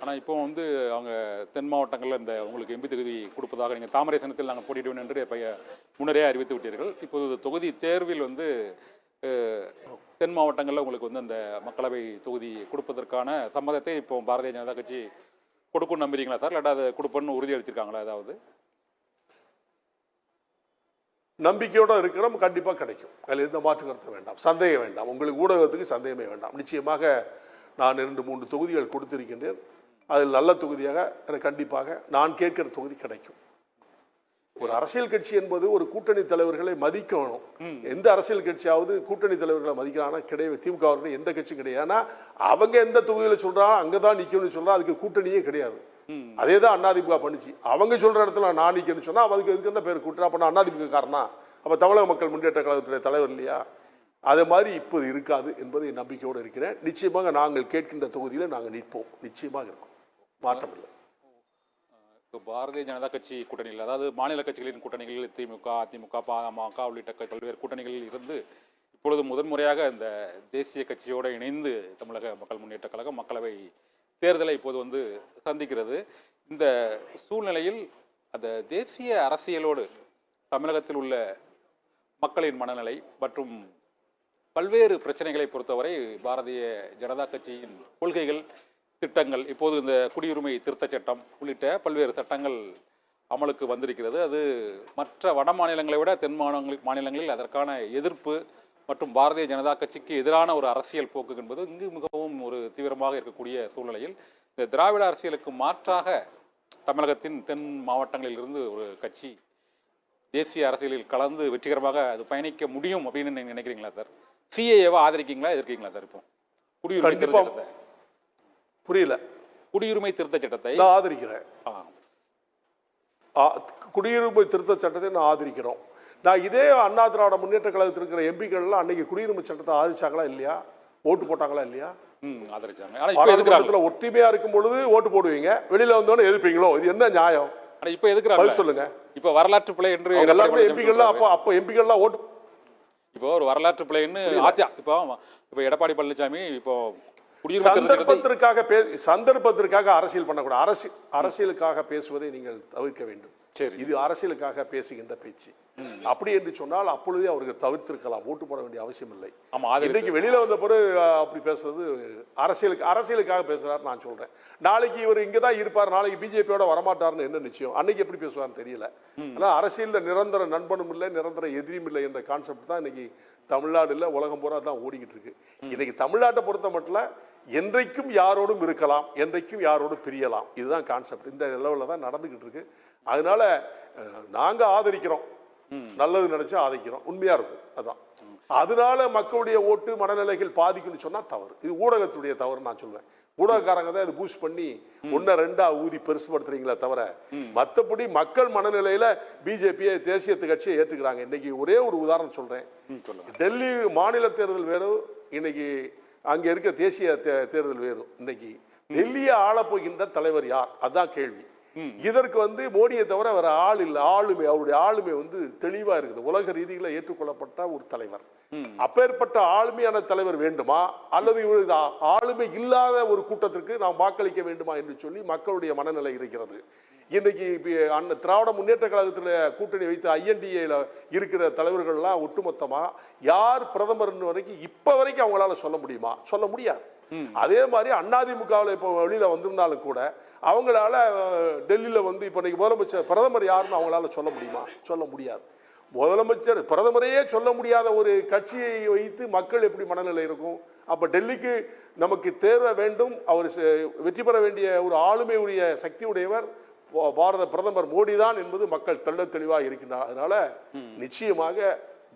ஆனால் இப்போ வந்து அவங்க தென் மாவட்டங்களில் இந்த உங்களுக்கு எம்பி தொகுதி கொடுப்பதாக நீங்கள் தாமரை சின்னத்தில் நாங்கள் போட்டியிடுவோம் என்று முன்னரே அறிவித்து விட்டீர்கள். இப்போது தொகுதி தேர்வில் வந்து தென் மாவட்டங்களில் உங்களுக்கு வந்து அந்த மக்களவை தொகுதி கொடுப்பதற்கான சம்மதத்தை இப்போ பாரதிய ஜனதா கட்சி கொடுக்கும்னு நம்புறீங்களா சார்? இல்லாட்டா அதை கொடுப்பேன்னு உறுதி அளிச்சிருக்காங்களா? ஏதாவது நம்பிக்கையோடு இருக்கிறோம். கண்டிப்பாக கிடைக்கும். அதில் எந்த மாற்று கருத்து வேண்டாம், சந்தேகம் வேண்டாம். உங்களுக்கு ஊடகத்துக்கு சந்தேகமே வேண்டாம். நிச்சயமாக நான் 2-3 தொகுதிகள் கொடுத்திருக்கின்றேன். அதில் நல்ல தொகுதியாக எனக்கு கண்டிப்பாக நான் கேட்கிற தொகுதி கிடைக்கும். ஒரு அரசியல் கட்சி என்பது ஒரு கூட்டணி தலைவர்களை மதிக்கணும். எந்த அரசியல் கட்சியாவது கூட்டணி தலைவர்களை மதிக்கிறானா? கிடையாது. திமுக எந்த கட்சியும் கிடையாது. ஏன்னா அவங்க எந்த தொகுதியில் சொல்றாங்க அங்கதான் நிக்கணும்னு சொல்றா, அதுக்கு கூட்டணியே கிடையாது. அதே தான் அதிமுக பண்ணிச்சு. அவங்க சொல்ற இடத்துல நான் நிக்கணும்னு சொன்னா அதுக்கு எதுக்கு என்ன பேர் கூட்டுறா? அப்ப அதிமுக காரணா? அப்ப தமிழக மக்கள் முன்னேற்ற கழகத்துடைய தலைவர் இல்லையா? அதே மாதிரி இப்போது இருக்காது என்பதை நம்பிக்கையோடு இருக்கிறேன். நிச்சயமாக நாங்கள் கேட்கின்ற தொகுதியில் நாங்கள் நிற்போம். நிச்சயமாக இருக்கும், மாற்றம் இல்லை. இப்போ பாரதிய ஜனதா கட்சி கூட்டணியில், அதாவது மாநில கட்சிகளின் கூட்டணிகளில் திமுக, அதிமுக, பாமக உள்ளிட்ட பல்வேறு கூட்டணிகளில் இருந்து இப்பொழுது முதன்முறையாக இந்த தேசிய கட்சியோடு இணைந்து தமிழக மக்கள் முன்னேற்ற கழகம் மக்களவை தேர்தலை இப்போது வந்து சந்திக்கிறது. இந்த சூழ்நிலையில் அந்த தேசிய அரசியலோடு தமிழகத்தில் உள்ள மக்களின் மனநிலை மற்றும் பல்வேறு பிரச்சனைகளை பொறுத்தவரை பாரதிய ஜனதா கட்சியின் கொள்கைகள், திட்டங்கள், இப்போது இந்த குடியுரிமை திருத்தச் சட்டம் உள்ளிட்ட பல்வேறு சட்டங்கள் அமலுக்கு வந்திருக்கிறது. அது மற்ற வட மாநிலங்களை விட தென் மாநிலங்களில் அதற்கான எதிர்ப்பு மற்றும் பாரதிய ஜனதா கட்சிக்கு எதிரான ஒரு அரசியல் போக்கு என்பது இங்கு மிகவும் ஒரு தீவிரமாக இருக்கக்கூடிய சூழ்நிலையில் இந்த திராவிட அரசியலுக்கு மாற்றாக தமிழகத்தின் தென் மாவட்டங்களில் இருந்து ஒரு கட்சி தேசிய அரசியலில் கலந்து வெற்றிகரமாக அது பயணிக்க முடியும் அப்படின்னு நீங்க நினைக்கிறீங்களா சார்? சிஏஏவை ஆதரிக்கீங்களா, எதிர்க்கீங்களா சார்? இப்போ குடியுரிமை திருத்த சட்டத்தை, புரியல, குடியுரிமை திருத்த சட்டத்தை ஆதரிக்கிறேன். குடியுரிமை திருத்த சட்டத்தை நான் ஆதரிக்கிறோம். நான் இதே அண்ணா திராவிட முன்னேற்ற கழகத்தில் இருக்கிற எம்பிக்கள்லாம் அன்னைக்கு குடியுரிமை சட்டத்தை ஆதரிச்சாங்களா இல்லையா? ஓட்டு போட்டாங்களா இல்லையா? ஆதரிச்சாங்க. ஒற்றுமையா இருக்கும் பொழுது ஓட்டு போடுவீங்க, வெளியில வந்தோன்னு எதிர்ப்பீங்களோ? இது என்ன நியாயம்? இப்ப எதுக்கு சொல்லுங்க. இப்ப வரலாற்று பிழை என்று எல்லாருமே எம்பிக்கள்லாம் அப்ப எம்பிக்கள்லாம் ஓட்டு, இப்போ ஒரு வரலாற்று பிழைன்னு இப்போ எடப்பாடி பழனிசாமி இப்போ சந்தர்ப்பத்திற்காக அரசியல் பண்ணக்கூடாது. அரசியலுக்காக பேசுவதை நீங்கள் தவிர்க்க வேண்டும். இது அரசியலுக்காக பேசுகின்ற பேச்சு. அப்படி என்று சொன்னால் அப்பொழுதே அவர்கள் தவிர்த்திருக்கலாம், ஓட்டு போட வேண்டிய அவசியம் இல்லை. இன்னைக்கு வெளியில வந்த பிறகு அப்படி பேசுறது அரசியலுக்காக பேசுறாரு. நான் சொல்றேன், நாளைக்கு இவர் இங்கதான் இருப்பார், நாளைக்கு பிஜேபியோட வரமாட்டார்னு என்ன நிச்சயம்? அன்னைக்கு எப்படி பேசுவார்னு தெரியல. ஆனா அரசியல்ல நிரந்தர நண்பனும் இல்லை, நிரந்தர எதிரியும் இல்லை என்ற கான்செப்ட் தான் இன்னைக்கு தமிழ்நாடு இல்ல உலகம் பூரா தான் ஓடிக்கிட்டு இருக்கு. இன்னைக்கு தமிழ்நாட்டை பொறுத்த மட்டும் என்றைக்கும் யாரோடும் இருக்கலாம், என்றைக்கும் யாரோடும் பிரியலாம். இதுதான் கான்செப்ட். இந்த லெவலில் தான் நடந்துகிட்டு இருக்கு. அதனால நாங்க ஆதரிக்கிறோம், நல்லது நினைச்சா ஆதரிக்கிறோம், உண்மையா இருக்கும். அதான் அதனால மக்களுடைய ஓட்டு மனநிலைகள் பாதிக்கும்னு சொன்னா தவறு. இது ஊடகத்துடைய தவறு நான் சொல்வேன். ஊடகக்காரங்க தான் இது பூஸ்ட் பண்ணி 1-2 ஊதி பெருசுபடுத்துறீங்களா தவிர மற்றபடி மக்கள் மனநிலையில பிஜேபியை தேசியத்து கட்சியை ஏற்றுக்கிறாங்க. இன்னைக்கு ஒரே ஒரு உதாரணம் சொல்றேன். டெல்லி மாநில தேர்தல் வேறு, இன்னைக்கு அங்க இருக்க தேசிய தேர்தல் வேறு. இன்னைக்கு டெல்லியை ஆள போகின்ற தலைவர் யார்? அதான் கேள்வி. இதற்கு வந்து மோடியை தவிர வேற ஆள் இல்லை. ஆளுமை, அவருடைய ஆளுமை வந்து தெளிவா இருக்குது. உலக ரீதியில ஏற்றுக்கொள்ளப்பட்ட ஒரு தலைவர். அப்பேற்பட்ட ஆளுமையான தலைவர் வேண்டுமா, அல்லது ஆளுமை இல்லாத ஒரு கூட்டத்திற்கு நாம் வாக்களிக்க வேண்டுமா என்று சொல்லி மக்களுடைய மனநிலை இருக்கிறது. இன்னைக்கு திராவிட முன்னேற்ற கழகத்தில் கூட்டணி வைத்து INDA இருக்கிற தலைவர்கள்லாம் ஒட்டுமொத்தமா யார் பிரதமர் வரைக்கும் இப்ப வரைக்கும் அவங்களால சொல்ல முடியுமா? சொல்ல முடியாது. அதே மாதிரி அதிமுகவில் இப்போ வெளியில வந்திருந்தாலும் கூட அவங்களால டெல்லியில வந்து இப்ப இன்னைக்கு முதலமைச்சர் பிரதமர் யாருன்னு அவங்களால சொல்ல முடியுமா? சொல்ல முடியாது. முதலமைச்சர் பிரதமரையே சொல்ல முடியாத ஒரு கட்சியை வைத்து மக்கள் எப்படி மனநிலை இருக்கும்? அப்ப டெல்லிக்கு நமக்கு தேர்வு வேண்டும், அவர் வெற்றி பெற வேண்டிய ஒரு ஆளுமை உரிய சக்தி உடையவர் பாரத பிரதமர் மோடி தான் என்பது மக்கள் தெள்ள தெளிவாக இருக்கின்றார். அதனால நிச்சயமாக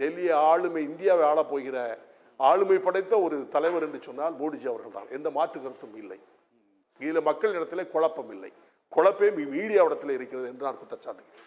டெல்லியை ஆளுமை, இந்தியாவை ஆள போகிற ஆளுமை படைத்த ஒரு தலைவர் என்று சொன்னால் மோடிஜி அவர்கள் தான். எந்த மாற்று கருத்தும் இல்லை. இதுல மக்கள் இடத்துல குழப்பம் இல்லை. குழப்பம் மீடியாவிடத்தில் இருக்கிறது என்று நான் குற்றச்சாட்டுகிறேன்.